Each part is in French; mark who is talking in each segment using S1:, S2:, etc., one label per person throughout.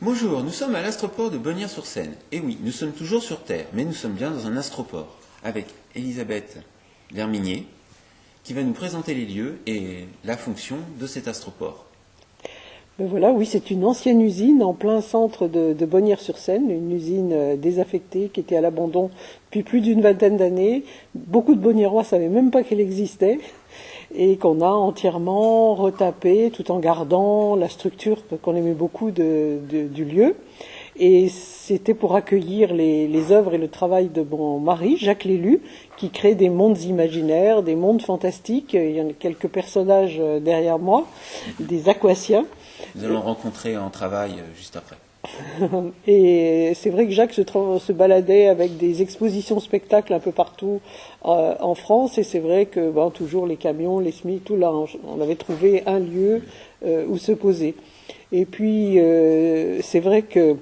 S1: Bonjour, nous sommes à l'astroport de Bonnières-sur-Seine. Et oui, nous sommes toujours sur Terre, mais nous sommes bien dans un astroport, avec Elisabeth Verminier, qui va nous présenter les lieux et la fonction de cet astroport.
S2: Ben voilà, oui, c'est une ancienne usine en plein centre de Bonnières-sur-Seine, une usine désaffectée qui était à l'abandon depuis plus d'une vingtaine d'années. Beaucoup de Bonniérois ne savaient même pas qu'elle existait et qu'on a entièrement retapé tout en gardant la structure qu'on aimait beaucoup du lieu. Et c'était pour accueillir les œuvres et le travail de mon mari, Jacques Lélu, qui crée des mondes imaginaires, des mondes fantastiques. Il y en a quelques personnages derrière moi, des aquatiens.
S1: Nous allons rencontrer en travail juste après.
S2: Et c'est vrai que Jacques se baladait avec des expositions spectacles un peu partout en France, et c'est vrai que toujours les camions, les SMI, tout là, on avait trouvé un lieu où se poser. Et puis c'est vrai que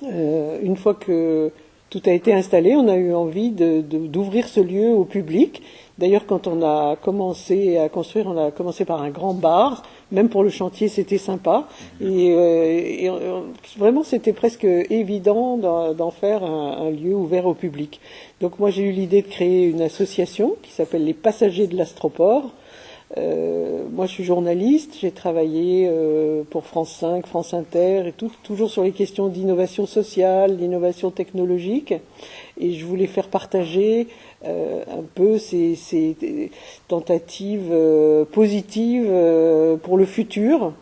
S2: une fois que tout a été installé, on a eu envie d'ouvrir ce lieu au public. D'ailleurs, quand on a commencé à construire, on a commencé par un grand bar. Même pour le chantier, c'était sympa. Et vraiment, c'était presque évident d'en faire un lieu ouvert au public. Donc moi, j'ai eu l'idée de créer une association qui s'appelle les Passagers de l'Astroport. Moi, je suis journaliste, j'ai travaillé pour France 5, France Inter, et toujours sur les questions d'innovation sociale, d'innovation technologique, et je voulais faire partager un peu ces tentatives positives pour le futur.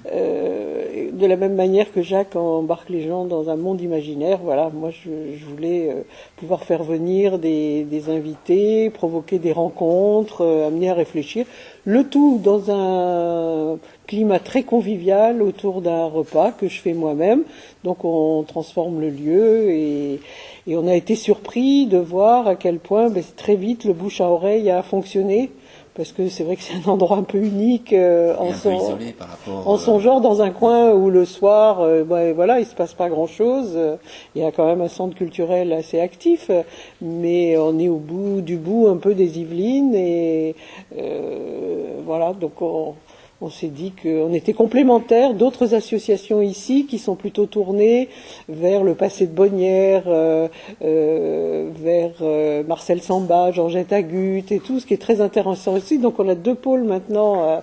S2: De la même manière que Jacques embarque les gens dans un monde imaginaire, voilà, moi je voulais pouvoir faire venir des invités, provoquer des rencontres, amener à réfléchir, le tout dans un climat très convivial autour d'un repas que je fais moi-même. Donc on transforme le lieu et on a été surpris de voir à quel point très vite le bouche à oreille a fonctionné. Parce que c'est vrai que c'est un endroit un peu unique en son genre, dans un coin où le soir, voilà, il se passe pas grand-chose. Il y a quand même un centre culturel assez actif, mais on est au bout du bout un peu des Yvelines et voilà. Donc on s'est dit qu'on était complémentaires d'autres associations ici qui sont plutôt tournées vers le passé de Bonnières, vers Marcel Samba, Georgette Agut et tout, ce qui est très intéressant aussi. Donc on a deux pôles maintenant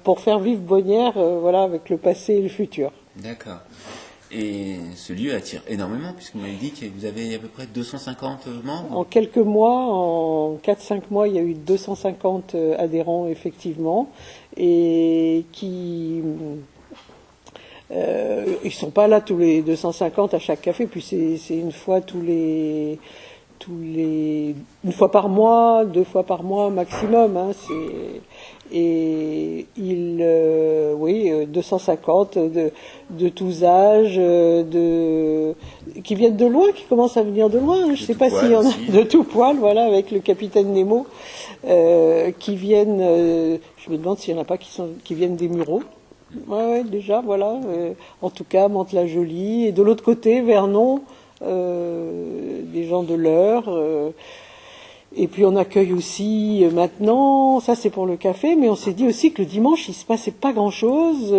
S2: pour faire vivre Bonnières, voilà, avec le passé et le futur.
S1: D'accord. Et ce lieu attire énormément, puisque vous m'avez dit que vous avez à peu près 250 membres.
S2: En quelques mois, en 4-5 mois, il y a eu 250 adhérents, effectivement, et qui... ils sont pas là tous les 250 à chaque café, puis c'est une fois une fois par mois, 2 fois par mois maximum, hein, et 250 de tous âges, qui viennent de loin, qui commencent à venir de loin. Je sais pas s'il y en a de tout poil, voilà, avec le capitaine Nemo, qui viennent. Je me demande s'il y en a pas qui viennent des Mureaux. Ouais, déjà, voilà. En tout cas, Mantes-la-Jolie, et de l'autre côté, Vernon, des gens de l'Eure. Et puis on accueille aussi maintenant, ça c'est pour le café, mais on s'est dit aussi que le dimanche il se passait pas grand-chose,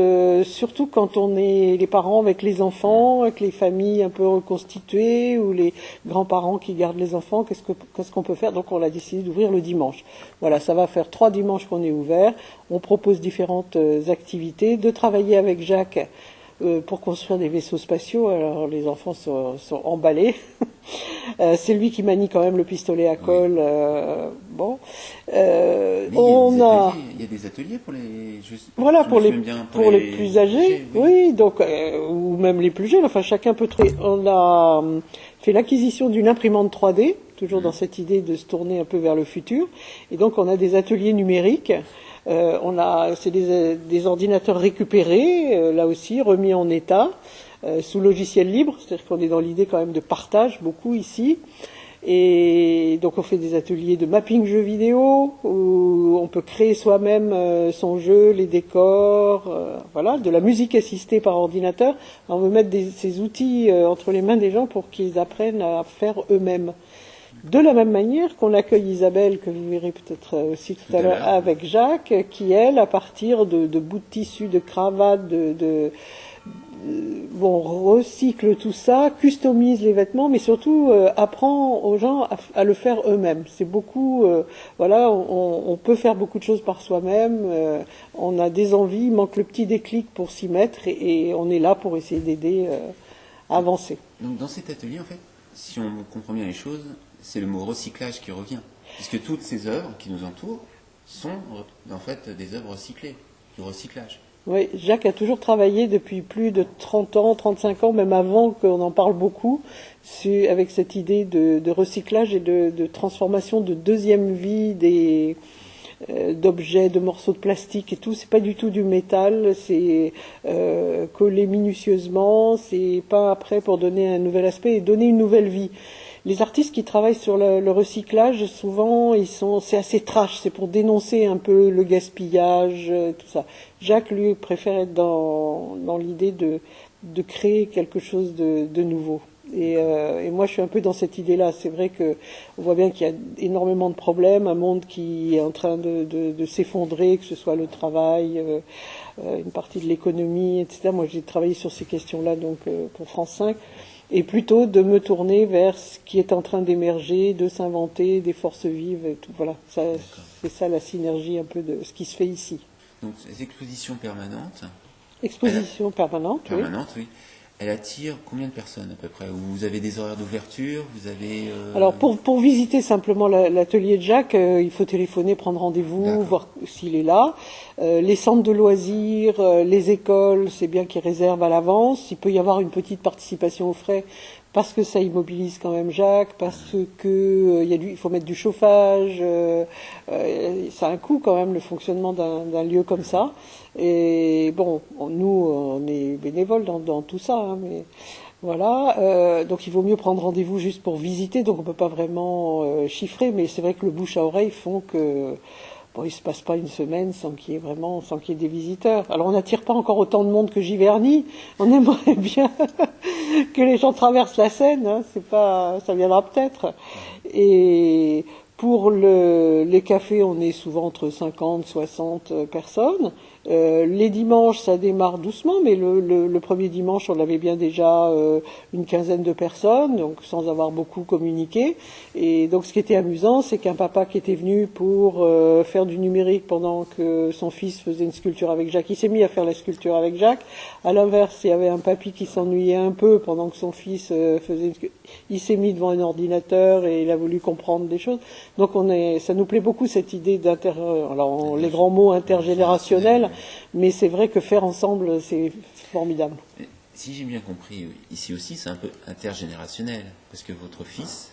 S2: surtout quand on est les parents avec les enfants, avec les familles un peu reconstituées ou les grands-parents qui gardent les enfants, qu'est-ce qu'on peut faire? Donc on a décidé d'ouvrir le dimanche. Voilà, ça va faire 3 dimanches qu'on est ouvert. On propose différentes activités, de travailler avec Jacques pour construire des vaisseaux spatiaux. Alors les enfants sont emballés. C'est lui qui manie quand même le pistolet à colle. Bon,
S1: il y a des ateliers pour les.
S2: Voilà, pour les plus âgés, oui, donc ou même les plus jeunes. Enfin, chacun peut trouver. On a fait l'acquisition d'une imprimante 3D, toujours dans cette idée de se tourner un peu vers le futur. Et donc, on a des ateliers numériques. C'est des ordinateurs récupérés, là aussi remis en état, sous logiciel libre, c'est-à-dire qu'on est dans l'idée quand même de partage beaucoup ici. Et donc on fait des ateliers de mapping jeux vidéo où on peut créer soi-même son jeu, les décors, voilà, de la musique assistée par ordinateur. On veut mettre ces outils entre les mains des gens pour qu'ils apprennent à faire eux-mêmes. De la même manière qu'on accueille Isabelle, que vous verrez peut-être aussi tout à l'heure, avec Jacques, qui elle, à partir de bouts de tissu, de cravates, bon, recycle tout ça, customise les vêtements, mais surtout apprend aux gens à le faire eux-mêmes. C'est beaucoup, voilà, on peut faire beaucoup de choses par soi-même, on a des envies, il manque le petit déclic pour s'y mettre, et on est là pour essayer d'aider à avancer.
S1: Donc dans cet atelier, en fait, si on comprend bien les choses, c'est le mot recyclage qui revient. Puisque toutes ces œuvres qui nous entourent sont en fait des œuvres recyclées, du recyclage.
S2: Oui, Jacques a toujours travaillé depuis plus de 30 ans, 35 ans, même avant qu'on en parle beaucoup, avec cette idée de recyclage et de transformation, de deuxième vie d'objets, de morceaux de plastique et tout. C'est pas du tout du métal, c'est collé minutieusement, c'est peint après pour donner un nouvel aspect et donner une nouvelle vie. Les artistes qui travaillent sur le recyclage, souvent, c'est assez trash, c'est pour dénoncer un peu le gaspillage, tout ça. Jacques, lui, préfère être dans l'idée de créer quelque chose de nouveau. Et moi, je suis un peu dans cette idée-là. C'est vrai que on voit bien qu'il y a énormément de problèmes, un monde qui est en train de s'effondrer, que ce soit le travail, une partie de l'économie, etc. Moi, j'ai travaillé sur ces questions-là, donc pour France 5. Et plutôt de me tourner vers ce qui est en train d'émerger, de s'inventer, des forces vives et tout. Voilà, c'est ça la synergie un peu de ce qui se fait ici.
S1: Donc ces expositions permanentes.
S2: Exposition permanente, oui.
S1: Permanente, oui. Elle attire combien de personnes à peu près? Vous avez des horaires d'ouverture? Vous avez
S2: Alors pour visiter simplement l'atelier de Jacques, il faut téléphoner, prendre rendez-vous, voir s'il est là. Les centres de loisirs, les écoles, c'est bien qu'ils réservent à l'avance. Il peut y avoir une petite participation aux frais parce que ça immobilise quand même Jacques, parce que il faut mettre du chauffage. Ça a un coût quand même le fonctionnement d'un lieu comme ça. Et bon, nous on est bénévoles dans tout ça, hein, mais voilà. Donc il vaut mieux prendre rendez-vous juste pour visiter. Donc on peut pas vraiment chiffrer, mais c'est vrai que le bouche à oreille font que bon, il se passe pas une semaine sans qu'il y ait des visiteurs. Alors on n'attire pas encore autant de monde que Giverny. On aimerait bien que les gens traversent la Seine. Hein, ça viendra peut-être. Et pour les cafés, on est souvent entre 50, 60 personnes. Les dimanches, ça démarre doucement, mais le premier dimanche, on avait bien déjà une quinzaine de personnes, donc sans avoir beaucoup communiqué. Et donc, ce qui était amusant, c'est qu'un papa qui était venu pour faire du numérique pendant que son fils faisait une sculpture avec Jacques, il s'est mis à faire la sculpture avec Jacques. À l'inverse, il y avait un papy qui s'ennuyait un peu pendant que son fils faisait il s'est mis devant un ordinateur et il a voulu comprendre des choses. Donc ça nous plaît beaucoup cette idée les grands mots intergénérationnels, mais c'est vrai que faire ensemble, c'est formidable.
S1: Si j'ai bien compris, ici aussi, c'est un peu intergénérationnel, parce que votre fils,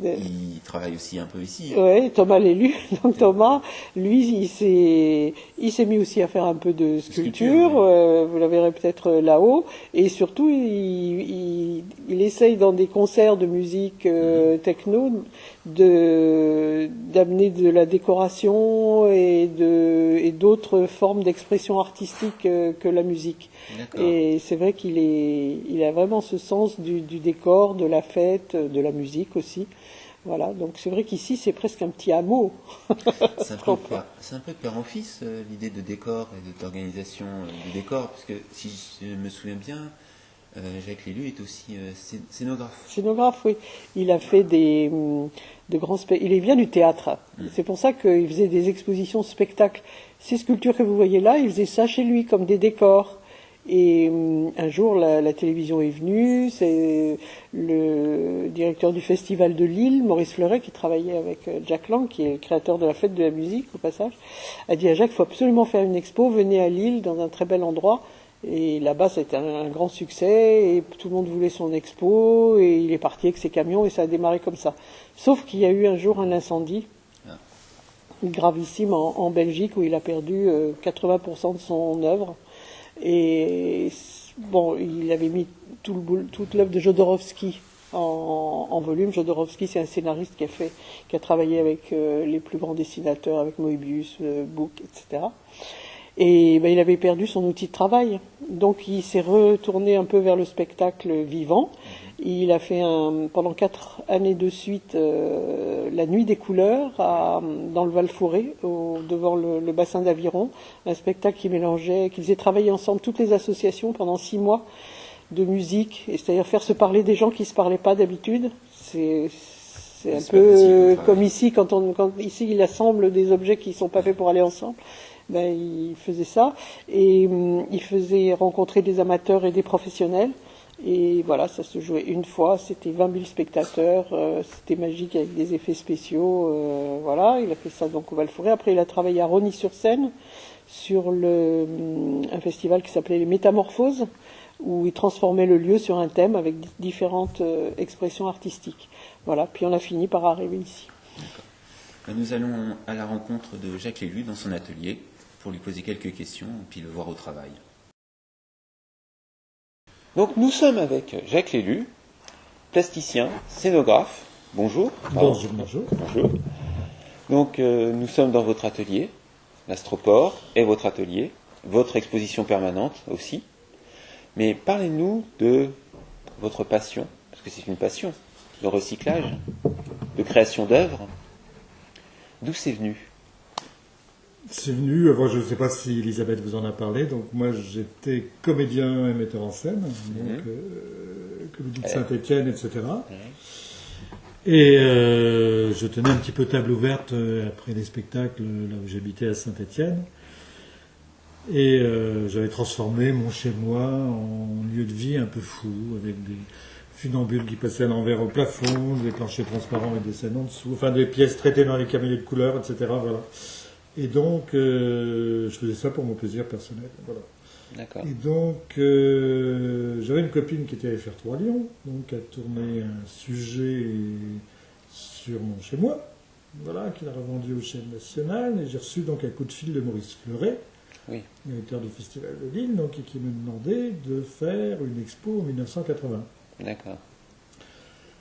S1: il travaille aussi un peu ici.
S2: Oui, Thomas l'élu. Donc Thomas, lui, il s'est mis aussi à faire un peu de sculpture. Oui. Vous la verrez peut-être là-haut. Et surtout, il essaye dans des concerts de musique techno d'amener de la décoration et d'autres formes d'expression artistique que la musique. D'accord. Et c'est vrai il a vraiment ce sens du décor, de la fête, de la musique aussi. Voilà, donc c'est vrai qu'ici c'est presque un petit hameau.
S1: C'est un peu père en fils, l'idée de décor et d'organisation du décor, parce que si je me souviens bien, Jacques Lélu est aussi scénographe.
S2: Scénographe, oui. Il a fait de grands spectacles. Il vient du théâtre. C'est pour ça qu'il faisait des expositions spectacles. Ces sculptures que vous voyez là, il faisait ça chez lui comme des décors. Et un jour, la télévision est venue, c'est le directeur du festival de Lille, Maurice Fleuret, qui travaillait avec Jack Lang, qui est le créateur de la fête de la musique, au passage, a dit à Jacques, il faut absolument faire une expo, venez à Lille, dans un très bel endroit. Et là-bas, c'était un grand succès, et tout le monde voulait son expo, et il est parti avec ses camions, et ça a démarré comme ça. Sauf qu'il y a eu un jour un incendie, gravissime en Belgique, où il a perdu 80% de son œuvre. Et bon, il avait mis toute l'œuvre de Jodorowsky en volume. Jodorowsky, c'est un scénariste qui a travaillé avec les plus grands dessinateurs, avec Moebius, Book, etc. Et ben, il avait perdu son outil de travail. Donc il s'est retourné un peu vers le spectacle vivant. Il a fait pendant 4 années de suite la Nuit des couleurs dans le Val-Fouré, devant le bassin d'Aviron. Un spectacle qui mélangeait, qu'ils aient travaillé ensemble, toutes les associations, pendant 6 mois de musique. Et c'est-à-dire faire se parler des gens qui ne se parlaient pas d'habitude. C'est un peu comme ici, quand ici il assemble des objets qui ne sont pas faits pour aller ensemble. Ben, il faisait ça. Et il faisait rencontrer des amateurs et des professionnels. Et voilà, ça se jouait une fois, c'était 20 000 spectateurs, c'était magique avec des effets spéciaux, voilà, il a fait ça donc au Val-Fouré. Après, il a travaillé à Rosny-sur-Seine, sur un festival qui s'appelait les Métamorphoses, où il transformait le lieu sur un thème avec différentes expressions artistiques. Voilà, puis on a fini par arriver ici.
S1: D'accord. Nous allons à la rencontre de Jacques Lélu dans son atelier pour lui poser quelques questions et puis le voir au travail. Donc nous sommes avec Jacques Lélu, plasticien, scénographe. Bonjour.
S3: Bonjour, bonjour.
S1: Bonjour. Donc nous sommes dans votre atelier, l'Astroport est votre atelier, votre exposition permanente aussi. Mais parlez-nous de votre passion, parce que c'est une passion, de recyclage, de création d'œuvres. D'où c'est venu ?
S3: C'est venu, je ne sais pas si Elisabeth vous en a parlé, donc moi j'étais comédien et metteur en scène, donc Comédie de Saint-Étienne, etc. Et je tenais un petit peu table ouverte après les spectacles là où j'habitais à Saint-Étienne. Et j'avais transformé mon chez-moi en lieu de vie un peu fou, avec des funambules qui passaient à l'envers au plafond, des planchers transparents et des scènes en dessous, enfin des pièces traitées dans les camélias de couleurs, etc. Voilà. Et donc, je faisais ça pour mon plaisir personnel. Voilà.
S1: D'accord.
S3: Et donc, j'avais une copine qui était à FR3 Lyon, donc a tourné un sujet sur mon chez-moi, voilà, qu'il a revendu aux chaînes nationales, et j'ai reçu donc un coup de fil de Maurice Fleuret, directeur du Festival de Lille, donc, et qui me demandait de faire une expo en 1980.
S1: D'accord.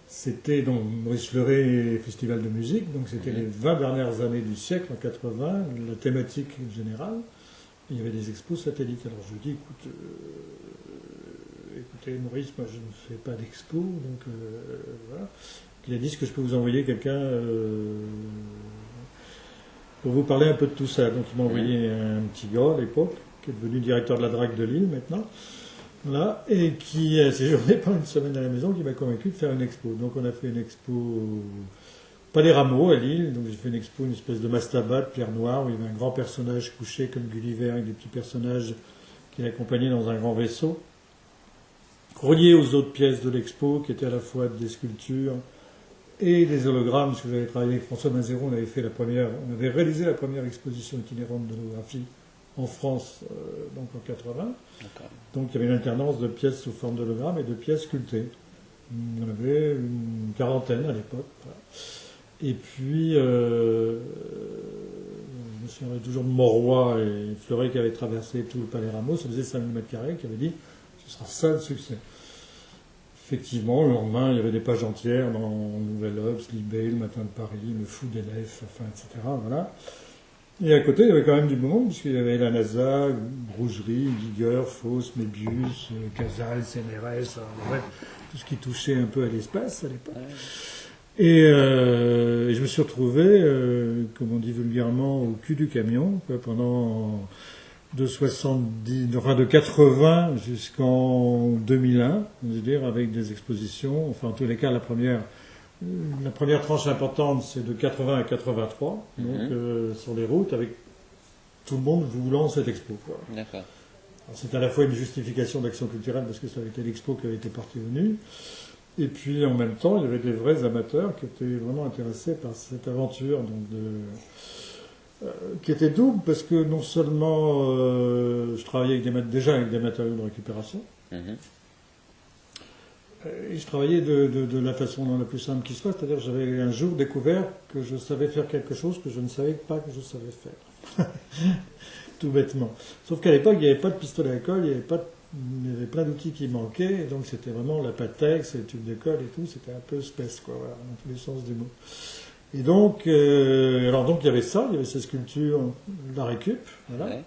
S3: C'était donc Maurice Fleuret, Festival de musique, donc c'était les 20 dernières années du siècle, en 80, la thématique générale. Il y avait des expos satellites. Alors je lui dis, écoutez Maurice, moi je ne fais pas d'expo, donc voilà. Il a dit, est-ce que je peux vous envoyer quelqu'un pour vous parler un peu de tout ça. Donc il m'a envoyé un petit gars à l'époque, qui est devenu directeur de la DRAC de Lille maintenant. Voilà, et qui a séjourné pendant une semaine à la maison, qui m'a convaincu de faire une expo. Donc on a fait une expo, pas des rameaux à Lille, donc j'ai fait une expo, une espèce de mastaba de pierre noire, où il y avait un grand personnage couché comme Gulliver, avec des petits personnages qui l'accompagnaient dans un grand vaisseau, relié aux autres pièces de l'expo, qui étaient à la fois des sculptures et des hologrammes, parce que j'avais travaillé avec François Mazero, on avait réalisé la première exposition itinérante d'holographie en France, donc en 80.
S1: D'accord.
S3: Donc il y avait une alternance de pièces sous forme d'hologramme et de pièces sculptées. Il y en avait une quarantaine à l'époque. Voilà. Et puis, je me souviens toujours de Mauroy et Fleuret qui avaient traversé tout le Palais Rameau, ça faisait 5000 m², qui avait dit « ce sera ça le succès ». Effectivement, le lendemain, il y avait des pages entières dans Nouvel Obs, Libé, Le Matin de Paris, Le Fou d'Élève, enfin, etc. Voilà. Et à côté, il y avait quand même du beau monde, puisqu'il y avait la NASA, Rougerie, Giger, Fauss, Mébius, Casals, CNRS, bref, tout ce qui touchait un peu à l'espace à l'époque. Et je me suis retrouvé, comme on dit vulgairement, au cul du camion, quoi, pendant de 80 jusqu'en 2001, je veux dire, avec des expositions, enfin en tous les cas la première tranche importante, c'est de 80 à 83, donc sur les routes, avec tout le monde voulant cette expo. Quoi.
S1: D'accord.
S3: Alors, c'est à la fois une justification d'action culturelle, parce que ça avait été l'expo qui avait été portée au nu, et puis en même temps, il y avait des vrais amateurs qui étaient vraiment intéressés par cette aventure, donc qui était double, parce que non seulement je travaillais déjà avec des matériaux de récupération, et je travaillais de la façon la plus simple qui soit, c'est-à-dire que j'avais un jour découvert que je savais faire quelque chose que je ne savais pas que je savais faire. Tout bêtement. Sauf qu'à l'époque, il n'y avait pas de pistolet à colle, il y avait plein d'outils qui manquaient, et donc c'était vraiment la patex, les tubes de colle et tout, c'était un peu space, quoi, voilà, dans tous les sens du mot. Et donc, donc il y avait ça, il y avait ces sculptures, la récup, voilà. Ouais.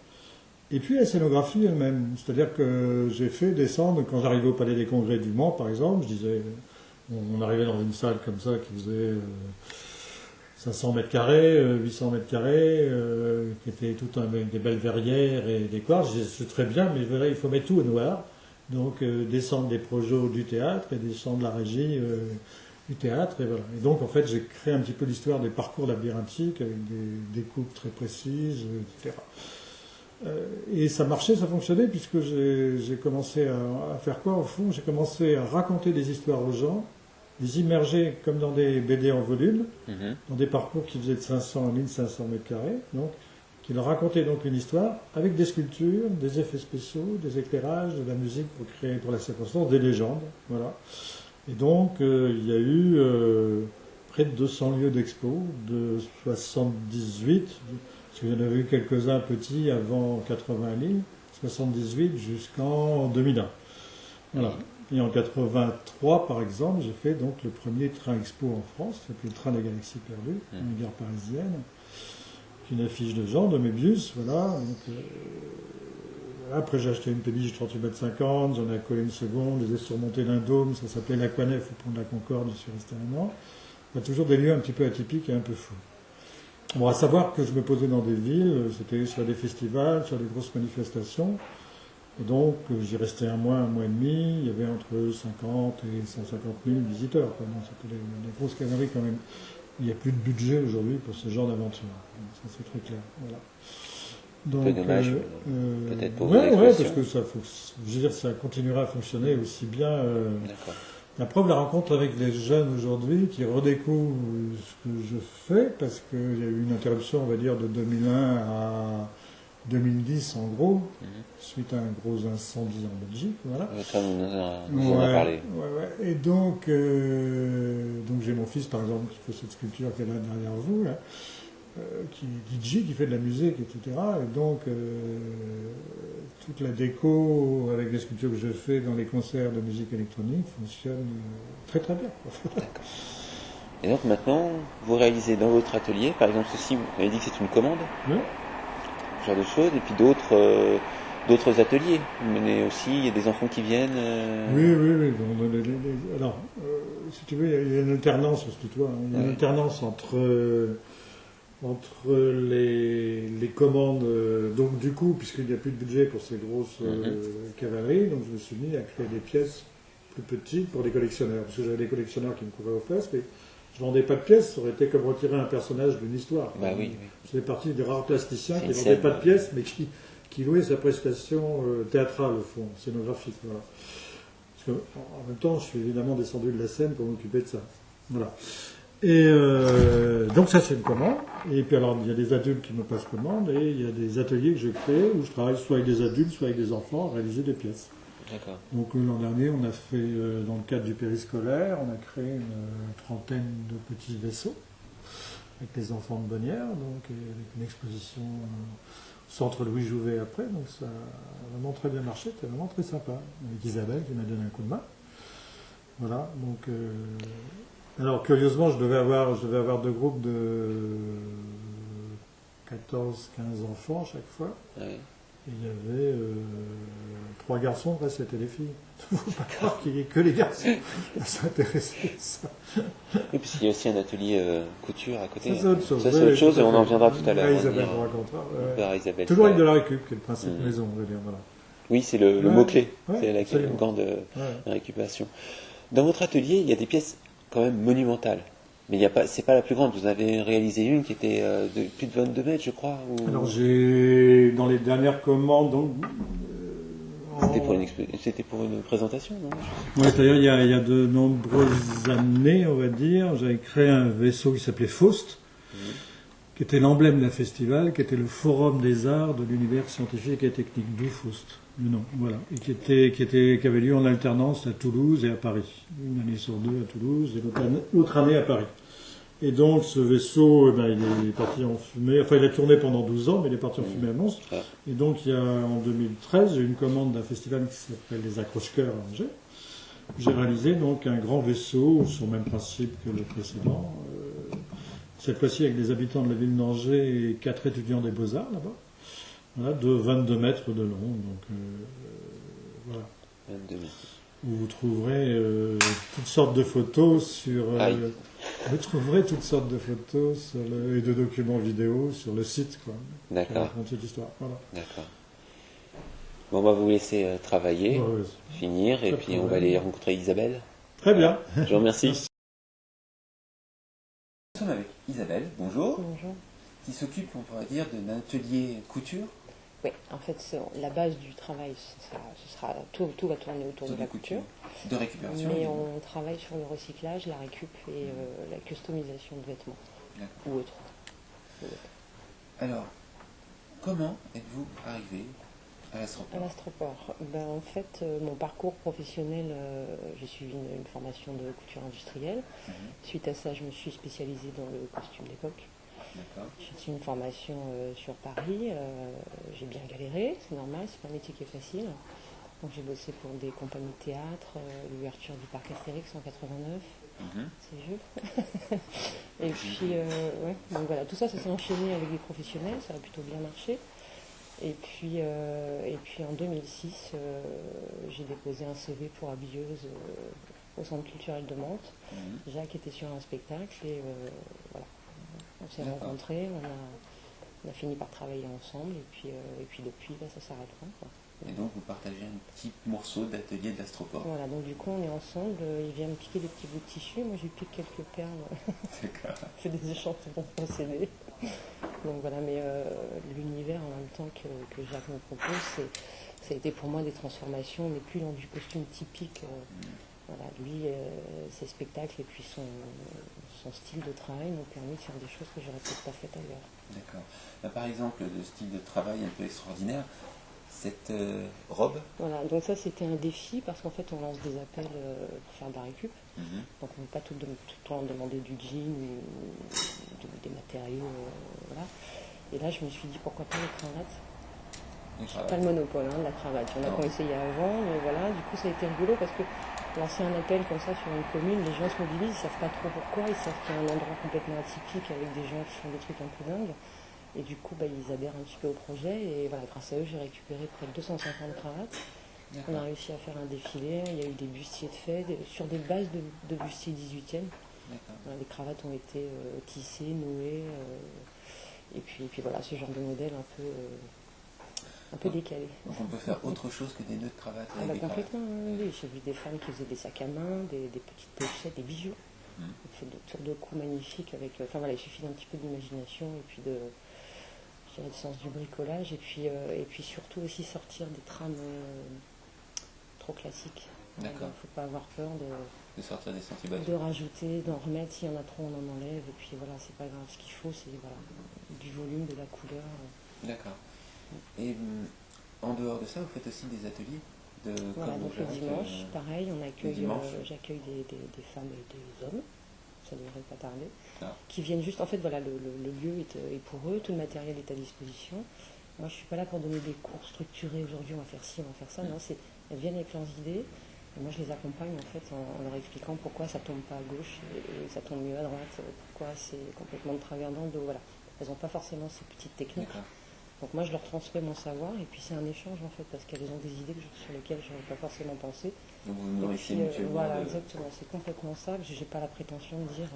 S3: Et puis la scénographie elle-même. C'est-à-dire que j'ai fait descendre, quand j'arrivais au Palais des Congrès du Mans, par exemple, je disais, on arrivait dans une salle comme ça qui faisait 500 mètres carrés, 800 mètres carrés, qui était tout avec des belles verrières et des quartz. Je disais, c'est très bien, mais voilà, il faut mettre tout au noir. Donc descendre des projets du théâtre et descendre la régie du théâtre. Et voilà. Et donc en fait j'ai créé un petit peu l'histoire des parcours labyrinthiques avec des coupes très précises, etc. Et ça marchait, ça fonctionnait, puisque j'ai commencé à faire quoi au fond? J'ai commencé à raconter des histoires aux gens, les immerger comme dans des BD en volume, dans des parcours qui faisaient de 500 à 1500 mètres carrés, donc, qui leur racontaient donc une histoire avec des sculptures, des effets spéciaux, des éclairages, de la musique pour créer pour la circonstance, des légendes, voilà. Et donc il y a eu près de 200 lieux d'expo, de 78, parce qu'il y en avait eu quelques-uns petits avant 80 à Lille, 78 jusqu'en 2001. Voilà. Et en 83, par exemple, j'ai fait donc le premier train expo en France, qui s'appelait le Train des Galaxies Perdues, une gare parisienne, une affiche de Jean, de Mébius, voilà. Donc, après, j'ai acheté une péniche de 38,50 mètres, j'en ai collé une seconde, je les ai surmontés d'un dôme, ça s'appelait l'Aquanef au pont de la Concorde, je suis resté un an. Il y a toujours des lieux un petit peu atypiques et un peu fous. Bon, à savoir que je me posais dans des villes, c'était sur des festivals, sur des grosses manifestations, et donc j'y restais un mois et demi, il y avait entre 50 et 150 000 visiteurs, quoi. Donc c'était des grosses canaries quand même. Il n'y a plus de budget aujourd'hui pour ce genre d'aventure, ça c'est très clair. Voilà. Donc,
S1: un peu dommage, peut-être pour
S3: ouais, parce que ça, je veux dire, ça continuera à fonctionner aussi bien.
S1: D'accord.
S3: La preuve, la rencontre avec les jeunes aujourd'hui qui redécouvrent ce que je fais, parce qu'il y a eu une interruption, on va dire, de 2001 à 2010 en gros, suite à un gros incendie en Belgique, voilà.
S1: Ça, nous en a parlé.
S3: Ouais. Et donc j'ai mon fils, par exemple, qui fait cette sculpture qui est là derrière vous, là, qui est DJ, qui fait de la musique, etc. Et donc, toute la déco avec les sculptures que je fais dans les concerts de musique électronique fonctionne très très bien.
S1: D'accord. Et donc maintenant, vous réalisez dans votre atelier, par exemple ceci, vous avez dit que c'est une commande,
S3: Oui.
S1: ce genre de choses, et puis d'autres ateliers. Vous menez aussi, il y a des enfants qui viennent.
S3: Oui. Alors, si tu veux, il y a une alternance, c'est toi, hein. Il y a une alternance entre les commandes, donc du coup, puisqu'il n'y a plus de budget pour ces grosses cavaleries, donc je me suis mis à créer des pièces plus petites pour des collectionneurs, parce que j'avais des collectionneurs qui me couraient aux fesses, mais je ne vendais pas de pièces, ça aurait été comme retirer un personnage d'une histoire.
S1: Bah oui.
S3: C'est partie des rares plasticiens qui ne vendaient pas de pièces, mais qui louaient sa prestation théâtrale, au fond, scénographique. Voilà. Parce qu'en même temps, je suis évidemment descendu de la scène pour m'occuper de ça. Voilà. Et donc ça c'est une commande, et puis alors il y a des adultes qui me passent commande, et il y a des ateliers que je crée où je travaille soit avec des adultes, soit avec des enfants à réaliser des pièces.
S1: D'accord.
S3: Donc l'an dernier on a fait, dans le cadre du périscolaire, on a créé une trentaine de petits vaisseaux avec les enfants de Bonnières, donc avec une exposition au centre Louis Jouvet après, donc ça a vraiment très bien marché, c'était vraiment très sympa, avec Isabelle qui m'a donné un coup de main. Voilà, donc... Alors, curieusement, je devais avoir deux groupes de 14, 15 enfants à chaque fois.
S1: Oui.
S3: Et il y avait 3 garçons, après c'était les filles. Il ne faut pas croire qu'il n'y ait que les garçons à s'intéresser à ça.
S1: Et puis il y a aussi un atelier couture à côté.
S3: Ça, c'est autre chose.
S1: Ça, c'est autre chose, et on en reviendra tout à l'heure.
S3: Isabelle vous racontera.
S1: Isabelle.
S3: Toujours avec de la récup, qui est le principe maison, on va dire. Voilà.
S1: Oui, c'est le mot-clé. C'est la
S3: absolument.
S1: grande récupération. Dans votre atelier, il y a des pièces quand même monumentale. Mais c'est pas la plus grande. Vous avez réalisé une qui était de plus de 22 mètres, je crois.
S3: Alors j'ai, dans les dernières commandes, donc...
S1: C'était pour une présentation, non?
S3: Oui, c'est-à-dire il y a de nombreuses années, on va dire, j'avais créé un vaisseau qui s'appelait Faust, qui était l'emblème d'un festival, qui était le Forum des Arts de l'univers scientifique et technique, d'où Faust, le nom, voilà, et qui avait lieu en alternance à Toulouse et à Paris, une année sur deux à Toulouse et l'autre année à Paris. Et donc ce vaisseau, il est parti en fumée, enfin il a tourné pendant 12 ans, mais il est parti en fumée à monstre. Et donc en 2013, j'ai eu une commande d'un festival qui s'appelle les Accroche-Cœurs à Angers. J'ai réalisé donc un grand vaisseau sur le même principe que le précédent. Cette fois-ci avec des habitants de la ville d'Angers et 4 étudiants des Beaux-Arts là-bas. voilà, de 22 mètres de long. Donc, voilà.
S1: 22 mètres.
S3: Où vous trouverez toutes sortes de photos sur. Vous trouverez toutes sortes de photos et de documents vidéo sur le site, quoi.
S1: D'accord.
S3: Raconte cette histoire. Voilà.
S1: D'accord. Bon, on va vous laisser travailler, finir, et puis on va aller rencontrer Isabelle.
S3: Très bien.
S1: Je vous remercie.
S3: Merci.
S1: Nous sommes avec Isabelle, bonjour.
S2: Bonjour.
S1: Qui s'occupe, on pourrait dire, d'un atelier couture.
S2: Oui, en fait, la base du travail, tout va tourner autour de la couture.
S1: De récupération.
S2: Mais on travaille sur le recyclage, la récup et la customisation de vêtements. Ou autres.
S1: Alors, comment êtes-vous arrivé à l'Astroport?
S2: À l'Astroport. En fait, mon parcours professionnel, j'ai suivi une formation de couture industrielle. Suite à ça, je me suis spécialisée dans le costume d'époque. J'ai fait une formation sur Paris. J'ai bien galéré, c'est normal, c'est pas un métier qui est facile. Donc j'ai bossé pour des compagnies de théâtre, l'ouverture du parc Astérix en 89. C'est vieux. Et puis, donc voilà, tout ça, ça s'est enchaîné avec des professionnels, ça a plutôt bien marché. Et puis en 2006, j'ai déposé un CV pour habilleuse au Centre culturel de Mantes. Jacques était sur un spectacle et voilà. On s'est rencontrés, on a fini par travailler ensemble et puis depuis, ça s'arrête pas, quoi.
S1: Et donc vous partagez un petit morceau d'atelier de l'Astroport.
S2: Voilà, donc du coup on est ensemble, il vient me piquer des petits bouts de tissu, moi je lui pique quelques perles, on fait des échantillons procédés. Donc voilà, mais l'univers en même temps que Jacques me propose, ça a été pour moi des transformations, on n'est plus dans du costume typique. Voilà, lui, ses spectacles et puis son style de travail m'ont permis de faire des choses que j'aurais peut-être pas faites ailleurs.
S1: D'accord. Par exemple, le style de travail un peu extraordinaire, cette robe.
S2: Voilà, donc ça c'était un défi parce qu'en fait on lance des appels pour faire de la récup. Donc on ne peut pas tout le temps demander du jean ou des matériaux. Voilà. Et là je me suis dit pourquoi pas les cravates. Je n'ai pas le monopole de la cravate. Il y en a qui ont essayé avant, mais voilà, du coup ça a été rigolo parce que lancer un appel comme ça sur une commune, les gens se mobilisent, ils ne savent pas trop pourquoi, ils savent qu'il y a un endroit complètement atypique avec des gens qui font des trucs un peu dingues. Et du coup, ils adhèrent un petit peu au projet. Et voilà, grâce à eux, j'ai récupéré près de 250 cravates. On a réussi à faire un défilé. Il y a eu des bustiers de fait sur des bases de bustiers 18e. Voilà, les cravates ont été tissées, nouées. Et puis voilà, ce genre de modèle un peu décalé.
S1: Donc on peut faire autre chose que des nœuds de cravate avec des
S2: complètement, oui. J'ai vu des femmes qui faisaient des sacs à main, des petites pochettes, des bijoux. On fait des tours de cou magnifiques avec. Enfin voilà, il suffit d'un petit peu d'imagination et puis de sens du bricolage et puis surtout aussi sortir des trames trop classiques. Il ne faut pas avoir peur
S1: de sortir des sentiers battus.
S2: De rajouter, d'en remettre, s'il y en a trop on en enlève et puis voilà, c'est pas grave, ce qu'il faut c'est du volume, de la couleur.
S1: D'accord. Et en dehors de ça, vous faites aussi des ateliers
S2: voilà, donc le dimanche, pareil, j'accueille des femmes et des hommes, ça ne devrait pas tarder, qui viennent juste, en fait voilà, le lieu est pour eux, tout le matériel est à disposition. Moi je ne suis pas là pour donner des cours structurés, aujourd'hui on va faire ci, on va faire ça, non, elles viennent avec leurs idées, et moi je les accompagne en fait en leur expliquant pourquoi ça tombe pas à gauche et ça tombe mieux à droite, pourquoi c'est complètement de travers dans le dos, voilà. Elles n'ont pas forcément ces petites techniques. Donc moi je leur transmets mon savoir et puis c'est un échange en fait parce qu'elles ont des idées sur lesquelles je n'aurais pas forcément pensé.
S1: Donc vous nourrissez mutuellement.
S2: Voilà, exactement, c'est complètement ça. Je n'ai pas la prétention de dire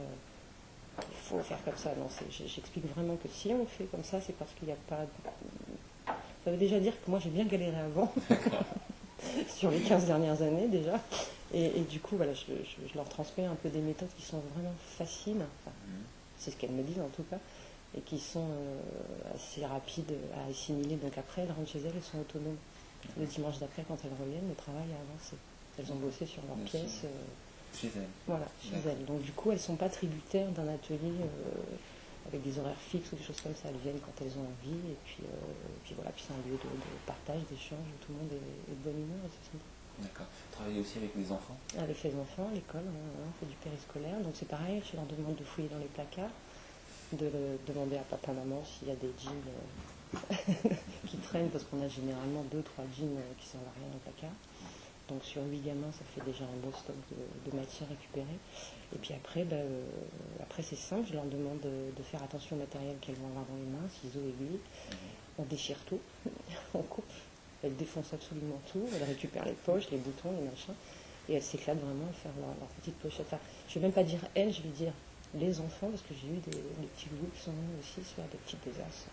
S2: il faut faire comme ça. Non, j'explique vraiment que si on fait comme ça, c'est parce qu'il n'y a pas. Ça veut déjà dire que moi j'ai bien galéré avant, sur les 15 dernières années déjà. Et du coup, voilà, je leur transmets un peu des méthodes qui sont vraiment faciles. Enfin, c'est ce qu'elles me disent en tout cas. Et qui sont assez rapides à assimiler. Donc après, elles rentrent chez elles, elles sont autonomes. Le dimanche d'après, quand elles reviennent, le travail a avancé. Elles ont bossé sur leurs pièces.
S1: Chez elles.
S2: Voilà, chez elles. Donc du coup, elles ne sont pas tributaires d'un atelier avec des horaires fixes ou des choses comme ça. Elles viennent quand elles ont envie. Et puis voilà, puis c'est un lieu de partage, d'échange, où tout le monde est de bonne humeur. Et c'est sympa.
S1: D'accord. Vous travaillez aussi avec les enfants?
S2: Avec les enfants, à l'école, on fait du périscolaire. Donc c'est pareil, je leur demande de fouiller dans les placards, de demander à papa maman s'il y a des jeans qui traînent parce qu'on a généralement 2-3 jeans qui servent à rien dans le placard.
S4: Donc sur 8 gamins, ça fait déjà un beau stock de matière récupérée. Et puis après, après c'est simple, je leur demande de faire attention au matériel qu'elles vont avoir dans les mains, ciseaux, aiguilles. On déchire tout, on coupe, elles défoncent absolument tout, elles récupèrent les poches, les boutons, les machins, et elles s'éclatent vraiment à faire leur petite pochette. Enfin, je ne vais même pas dire elles, je vais dire les enfants, parce que j'ai eu des petits groupes qui sont venus aussi sur des petites besaces.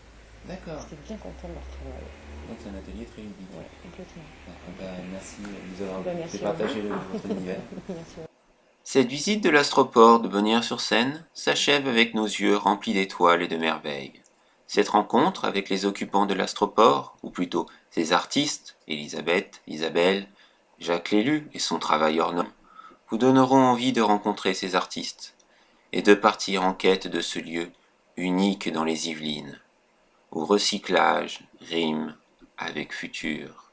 S1: D'accord.
S4: J'étais bien content de leur travail.
S1: Donc c'est un atelier très ludique.
S4: Ouais, complètement.
S1: Merci de nous avoir
S4: Merci
S1: fait
S4: à
S1: partager
S4: vous.
S1: votre univers.
S4: Merci.
S1: Cette visite de l'Astroport de Bonnières-sur-Seine s'achève avec nos yeux remplis d'étoiles et de merveilles. Cette rencontre avec les occupants de l'Astroport, ou plutôt ses artistes, Elisabeth, Isabelle, Jacques Lélu et son travail hors norme, vous donneront envie de rencontrer ces artistes et de partir en quête de ce lieu unique dans les Yvelines, où recyclage rime avec futur.